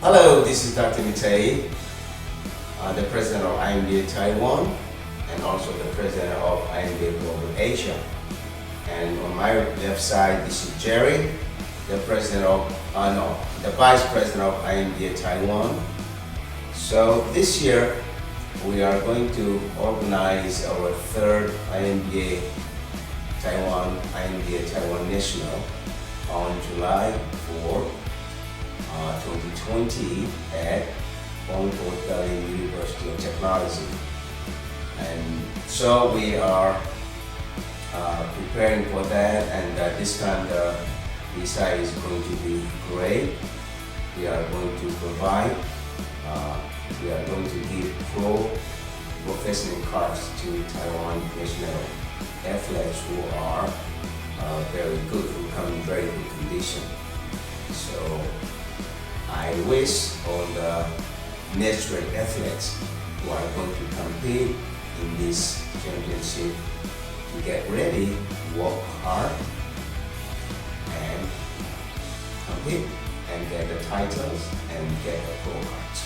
Hello, this is Dr. Mitei, the president of IMDA Taiwan and also the president of IMDA Global Asia. And on my left side, this is Jerry, the president of, the vice president of IMDA Taiwan. So this year, we are going to organize our third IMDA Taiwan National on July 4, 2020 at Bangkok Dalian University of Technology. And so we are preparing for that, and this time the visa is going to be great. We are going to provide, we are going to give professional cards to Taiwan national athletes who are very good, who come in very good condition. So I wish all the natural athletes who are going to compete in this championship to get ready, work hard, and compete and get the titles and get the pro cards.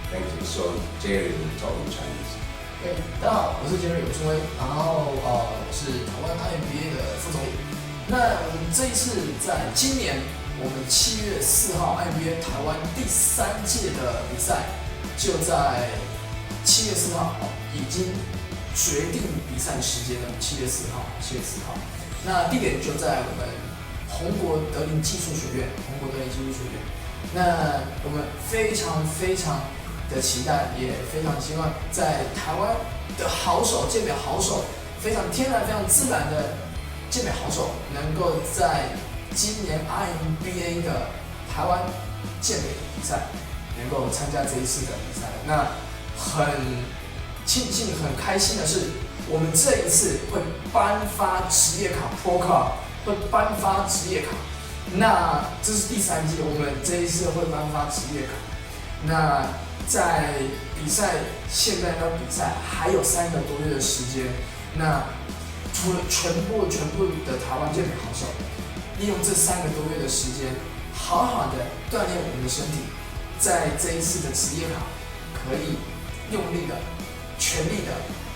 Thank you. So Jerry will talk in Chinese. 大家好，我是杰瑞有春威，然后我是台湾 IMBA 的副总理。那我们这一次在今年我们7月4号 IMBA 台湾第3届的比赛，就在7月4号已经决定比赛时间了。7月4号。那地点就在我们宏国德林技术学院。那我们非常的期待，也非常希望在台湾的好手健美好手，非常天然、非常自然的健美好手，能够在今年 IMBA 的台湾健美比赛能够参加这一次的比赛。那很庆幸、很开心的是，我们这一次会颁发职业卡 Pro Card， 会颁发职业卡。那这是第3届，我们这一次会颁发职业卡。那在比赛，现在到比赛还有3个多月的时间。那除了全部的台湾健美好手，利用这3个多月的时间，好好的锻炼我们的身体，在这一次的职业卡可以用力的、全力的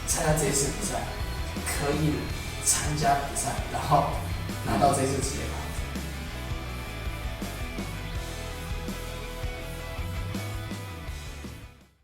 参加这一次比赛，可以参加比赛，然后拿到这一次职业卡。